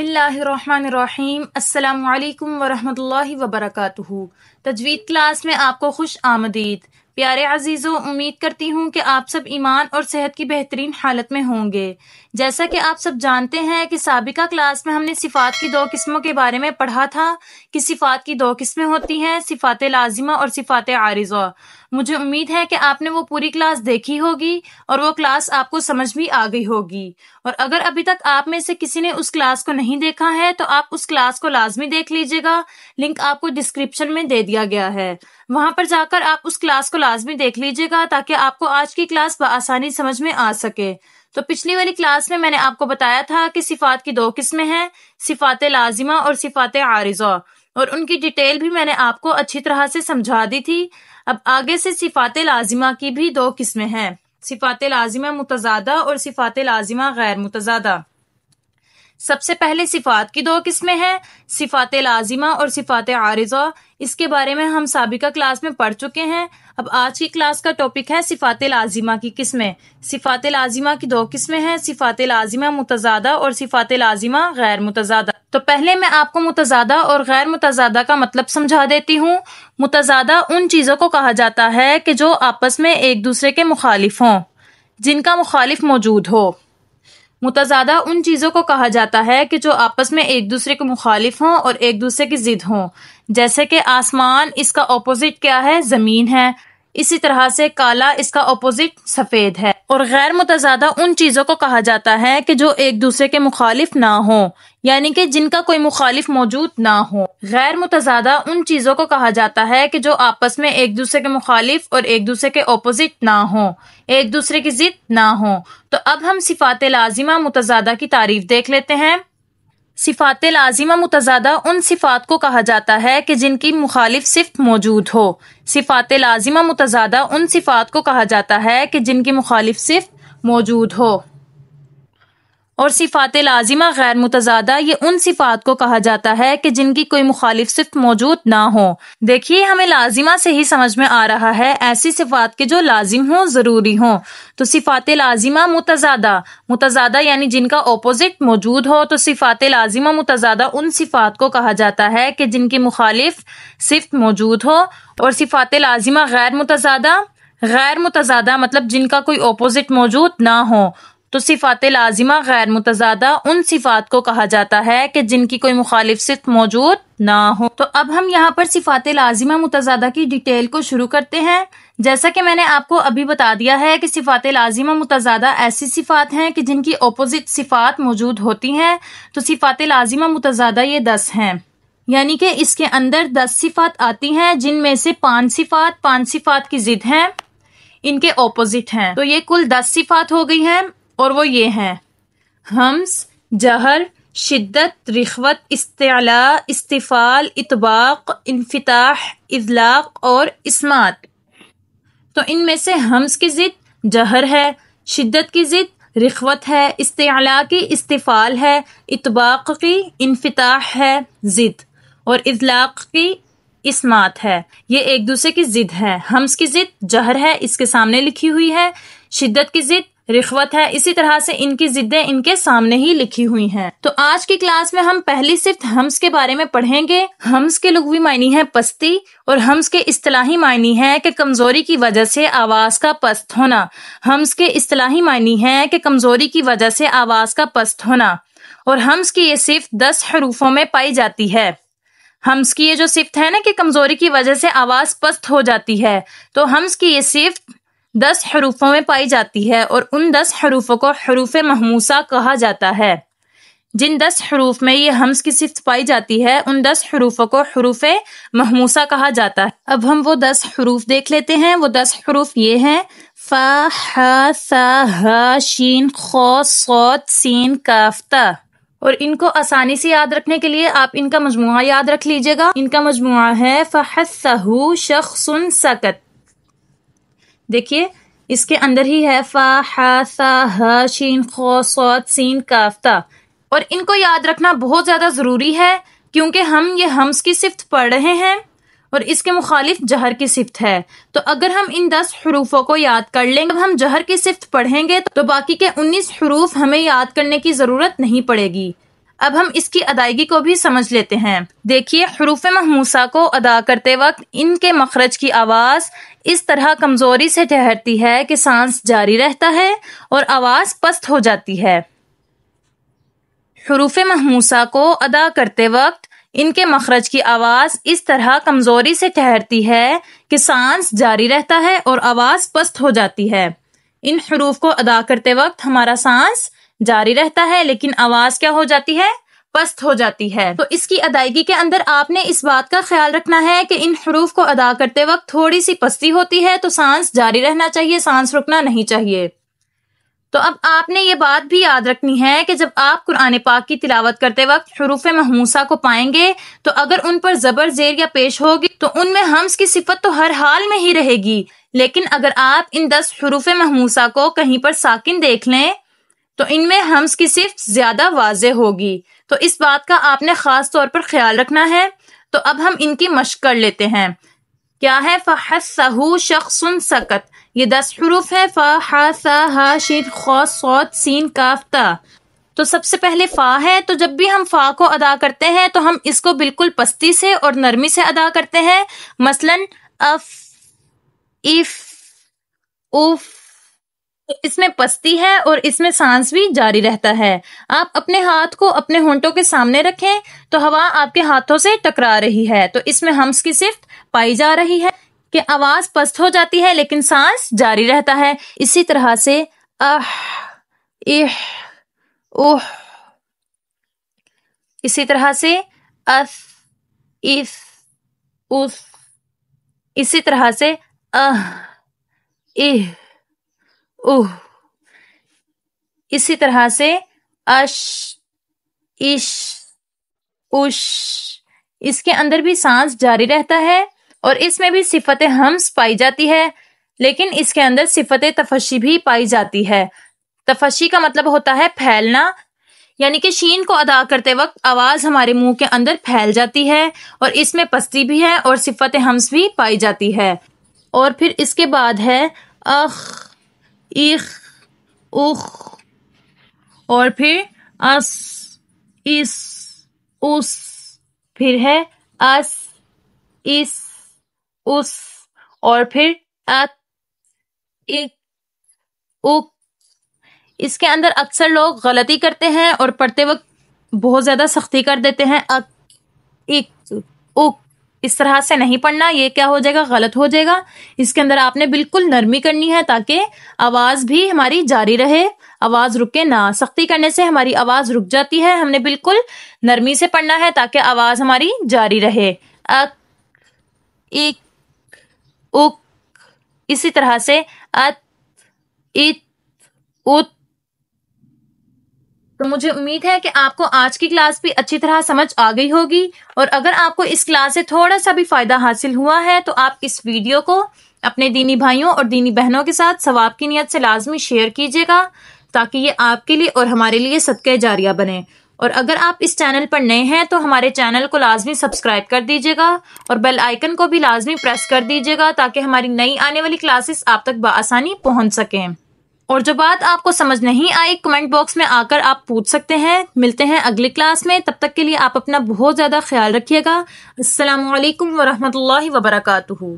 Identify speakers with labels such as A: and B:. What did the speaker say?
A: اللہ الرحمن الرحیم۔ السلام علیکم ورحمۃ اللہ وبرکاتہ۔ تجوید کلاس میں آپ کو خوش آمدید۔ پیارے عزیزوں، امید کرتی ہوں کہ آپ سب ایمان اور صحت کی بہترین حالت میں ہوں گے۔ جیسا کہ آپ سب جانتے ہیں کہ سابقہ کلاس میں ہم نے صفات کی 2 قسموں کے بارے میں پڑھا تھا کہ صفات کی 2 قسمیں ہوتی ہیں، صفات لازمہ اور صفات عارضہ۔ مجھے امید ہے کہ آپ نے وہ پوری کلاس دیکھی ہوگی اور وہ کلاس آپ کو سمجھ بھی آ گئی ہوگی، اور اگر ابھی تک آپ میں سے کسی نے اس کلاس کو نہیں دیکھا ہے تو آپ اس کلاس کو لازمی دیکھ لیجیے گا۔ لنک آپ کو ڈسکرپشن میں دے دیا گیا ہے، وہاں پر جا کر آپ اس کلاس کو لازمی دیکھ لیجیے گا تاکہ آپ کو آج کی کلاس بآسانی سمجھ میں آ سکے۔ تو پچھلی والی کلاس میں نے آپ کو بتایا تھا کہ صفات کی 2 قسمیں ہیں، صفات لازمہ اور صفات عارضہ، اور ان کی ڈیٹیل بھی میں نے آپ کو اچھی طرح سے سمجھا دی تھی۔ اب آگے سے صفات لازمہ کی بھی 2 قسمیں ہیں، صفات لازمہ متضادہ اور صفات لازمہ غیر متضادہ۔ سب سے پہلے صفات کی 2 قسمیں ہیں، صفات لازمہ اور صفات عارضہ۔ اس کے بارے میں ہم سابقہ کلاس میں پڑھ چکے ہیں۔ اب آج کی کلاس کا ٹاپک ہے صفات لازمہ کی قسمیں۔ صفات لازمہ کی 2 قسمیں ہیں، صفات لازمہ متضادہ اور صفات لازمہ غیر متضادہ۔ تو پہلے میں آپ کو متضادہ اور غیر متضادہ کا مطلب سمجھا دیتی ہوں۔ متضادہ ان چیزوں کو کہا جاتا ہے کہ جو آپس میں ایک دوسرے کے مخالف ہوں، جن کا مخالف موجود ہو۔ متضادہ ان چیزوں کو کہا جاتا ہے کہ جو آپس میں ایک دوسرے کے مخالف ہوں اور ایک دوسرے کی ضد ہوں، جیسے کہ آسمان، اس کا اپوزٹ کیا ہے؟ زمین ہے۔ اسی طرح سے کالا، اس کا اپوزٹ سفید ہے۔ اور غیر متضادہ ان چیزوں کو کہا جاتا ہے کہ جو ایک دوسرے کے مخالف نہ ہوں، یعنی کہ جن کا کوئی مخالف موجود نہ ہو۔ غیر متضادہ ان چیزوں کو کہا جاتا ہے کہ جو آپس میں ایک دوسرے کے مخالف اور ایک دوسرے کے اپوزٹ نہ ہوں، ایک دوسرے کی ضد نہ ہوں۔ تو اب ہم صفات لازمہ متضادہ کی تعریف دیکھ لیتے ہیں۔ صفات لازمہ متضادہ ان صفات کو کہا جاتا ہے کہ جن کی مخالف صفت موجود ہو۔ صفات لازمہ متضادہ ان صفات کو کہا جاتا ہے کہ جن کی مخالف صفت موجود ہو۔ اور صفات لازمہ غیر متضادہ یہ ان صفات کو کہا جاتا ہے کہ جن کی کوئی مخالف صفت موجود نہ ہو۔ دیکھیے، ہمیں لازمہ سے ہی سمجھ میں آ رہا ہے ایسی صفات کے جو لازم ہوں، ضروری ہوں۔ تو صفات لازمہ متضادہ یعنی جن کا اپوزٹ موجود ہو، تو صفات لازمہ متضادہ ان صفات کو کہا جاتا ہے کہ جن کی مخالف صفت موجود ہو۔ اور صفات لازمہ غیر متضادہ مطلب جن کا کوئی اپوزٹ موجود نہ ہو۔ تو صفات لازمہ غیر متضادہ ان صفات کو کہا جاتا ہے کہ جن کی کوئی مخالف صفت موجود نہ ہو۔ تو اب ہم یہاں پر صفات لازمہ متضادہ کی ڈیٹیل کو شروع کرتے ہیں۔ جیسا کہ میں نے آپ کو ابھی بتا دیا ہے کہ صفات لازمہ متضادہ ایسی صفات ہیں کہ جن کی اپوزٹ صفات موجود ہوتی ہیں۔ تو صفات لازمہ متضادہ یہ 10 ہیں، یعنی کہ اس کے اندر 10 صفات آتی ہیں، جن میں سے 5 صفات کی ضد ہیں، ان کے اپوزٹ ہیں۔ تو یہ کل 10 صفات ہو گئی ہیں، اور وہ یہ ہیں: ہمز، جہر، شدت، رخوت، استعلاء، استفال، اطباق، انفتاح، اذلاق اور اسمات۔ تو ان میں سے ہمز کی ضد جہر ہے، شدت کی ضد رخوت ہے، استعلاء کی استفال ہے، اطباق کی انفتاح ہے ضد، اور اذلاق کی اسمات ہے۔ یہ ایک دوسرے کی ضد ہے۔ ہمز کی ضد جہر ہے، اس کے سامنے لکھی ہوئی ہے۔ شدت کی ضد رخوت ہے، اسی طرح سے ان کی ضدیں ان کے سامنے ہی لکھی ہوئی ہیں۔ تو آج کی کلاس میں ہم پہلی صفت ہمز کے بارے میں پڑھیں گے۔ ہمز کے لغوی معنی ہے پستی، اور ہمز کے اصطلاحی معنی ہے کہ کمزوری کی وجہ سے آواز کا پست ہونا۔ ہمز کے اصطلاحی معنی ہے کہ کمزوری کی وجہ سے آواز کا پست ہونا، اور ہمز کی یہ صفت 10 حروفوں میں پائی جاتی ہے۔ ہمز کی یہ جو صفت ہے نا کہ کمزوری کی وجہ سے آواز پست ہو جاتی ہے، تو ہمز کی یہ صفت 10 حروفوں میں پائی جاتی ہے، اور ان 10 حروفوں کو حروف محموسہ کہا جاتا ہے۔ جن 10 حروف میں یہ ہمز کی صفت پائی جاتی ہے، ان 10 حروفوں کو حروف محموسہ کہا جاتا ہے۔ اب ہم وہ 10 حروف دیکھ لیتے ہیں۔ وہ 10 حروف یہ ہیں: فا، ح، ث، ح، شین، خ، ص، سین، ک، ت۔ اور ان کو آسانی سے یاد رکھنے کے لیے آپ ان کا مجموعہ یاد رکھ لیجیے گا۔ ان کا مجموعہ ہے فحثہ شخص سکت۔ دیکھیے، اس کے اندر ہی ہے فا، ح، ث، ح، شین، خ، ص، سین، ک، ت۔ اور ان کو یاد رکھنا بہت زیادہ ضروری ہے، کیونکہ ہم یہ ہمز کی صفت پڑھ رہے ہیں اور اس کے مخالف جہر کی صفت ہے۔ تو اگر ہم ان 10 حروفوں کو یاد کر لیں، جب ہم جہر کی صفت پڑھیں گے تو باقی کے 19 حروف ہمیں یاد کرنے کی ضرورت نہیں پڑے گی۔ اب ہم اس کی ادائیگی کو بھی سمجھ لیتے ہیں۔ دیکھیے، حروف محموسہ کو ادا کرتے وقت ان کے مخرج کی آواز اس طرح کمزوری سے ٹھہرتی ہے کہ سانس جاری رہتا ہے اور آواز پست ہو جاتی ہے۔ حروف محموسہ کو ادا کرتے وقت ان کے مخرج کی آواز اس طرح کمزوری سے ٹھہرتی ہے کہ سانس جاری رہتا ہے اور آواز پست ہو جاتی ہے۔ ان حروف کو ادا کرتے وقت ہمارا سانس جاری رہتا ہے لیکن آواز کیا ہو جاتی ہے؟ پست ہو جاتی ہے۔ تو اس کی ادائیگی کے اندر آپ نے اس بات کا خیال رکھنا ہے کہ ان حروف کو ادا کرتے وقت تھوڑی سی پستی ہوتی ہے تو سانس جاری رہنا چاہیے، سانس رکنا نہیں چاہیے۔ تو اب آپ نے یہ بات بھی یاد رکھنی ہے کہ جب آپ قرآن پاک کی تلاوت کرتے وقت حروف محموسہ کو پائیں گے تو اگر ان پر زبر زیر یا پیش ہوگی تو ان میں ہمز کی صفت تو ہر حال میں ہی رہے گی، لیکن اگر آپ ان 10 حروف محموسہ کو کہیں پر ساکن دیکھ لیں تو ان میں ہمز کی صفت زیادہ واضح ہوگی۔ تو اس بات کا آپ نے خاص طور پر خیال رکھنا ہے۔ تو اب ہم ان کی مشق کر لیتے ہیں۔ کیا ہے؟ فَحَثَّهُ شَخْصٌ سَكَتَ، یہ 10 حروف ہے، فا، ہا، ثا، ہا، شین، خا، صاد، سین، کاف، تا۔ تو سب سے پہلے فا ہے، تو جب بھی ہم فا کو ادا کرتے ہیں تو ہم اس کو بالکل پستی سے اور نرمی سے ادا کرتے ہیں۔ مثلاً اف، اف، اف، اس میں پستی ہے اور اس میں سانس بھی جاری رہتا ہے۔ آپ اپنے ہاتھ کو اپنے ہونٹوں کے سامنے رکھیں تو ہوا آپ کے ہاتھوں سے ٹکرا رہی ہے، تو اس میں ہمز کی صفت پائی جا رہی ہے کہ آواز پست ہو جاتی ہے لیکن سانس جاری رہتا ہے۔ اسی طرح سے اح، اح، اوہ، اسی طرح سے اف، اف، اف، اسی طرح سے اہ، اہ، اوہ، اسی طرح سے اش، اش، اش، اس کے اندر بھی سانس جاری رہتا ہے اور اس میں بھی صفت ہمز پائی جاتی ہے، لیکن اس کے اندر صفت تفشی بھی پائی جاتی ہے۔ تفشی کا مطلب ہوتا ہے پھیلنا، یعنی کہ شین کو ادا کرتے وقت آواز ہمارے منہ کے اندر پھیل جاتی ہے اور اس میں پستی بھی ہے اور صفت ہمز بھی پائی جاتی ہے۔ اور پھر اس کے بعد ہے اخ، اخ، اخ، اور پھر اس، اس، اس، پھر ہے اس، اس، اس، اور پھر اک، اک، اک۔ اس کے اندر اکثر لوگ غلطی کرتے ہیں اور پڑھتے وقت بہت زیادہ سختی کر دیتے ہیں۔ اک، اک، اک، اس طرح سے نہیں پڑھنا، یہ کیا ہو جائے گا؟ غلط ہو جائے گا۔ اس کے اندر آپ نے بالکل نرمی کرنی ہے تاکہ آواز بھی ہماری جاری رہے، آواز رکے نہ۔ سختی کرنے سے ہماری آواز رک جاتی ہے، ہم نے بالکل نرمی سے پڑھنا ہے تاکہ آواز ہماری جاری رہے۔ اک، اک، اک، اسی طرح سے ات، ات، ات۔ تو مجھے امید ہے کہ آپ کو آج کی کلاس بھی اچھی طرح سمجھ آ گئی ہوگی، اور اگر آپ کو اس کلاس سے تھوڑا سا بھی فائدہ حاصل ہوا ہے تو آپ اس ویڈیو کو اپنے دینی بھائیوں اور دینی بہنوں کے ساتھ ثواب کی نیت سے لازمی شیئر کیجیے گا تاکہ یہ آپ کے لیے اور ہمارے لیے صدقہ جاریہ بنے۔ اور اگر آپ اس چینل پر نئے ہیں تو ہمارے چینل کو لازمی سبسکرائب کر دیجیے گا اور بیل آئیکن کو بھی لازمی پریس کر دیجیے گا تاکہ ہماری نئی آنے والی کلاسز آپ تک بآسانی پہنچ سکیں۔ اور جو بات آپ کو سمجھ نہیں آئی کمنٹ باکس میں آ کر آپ پوچھ سکتے ہیں۔ ملتے ہیں اگلی کلاس میں، تب تک کے لیے آپ اپنا بہت زیادہ خیال رکھیے گا۔ السلام علیکم ورحمۃ اللہ وبرکاتہ۔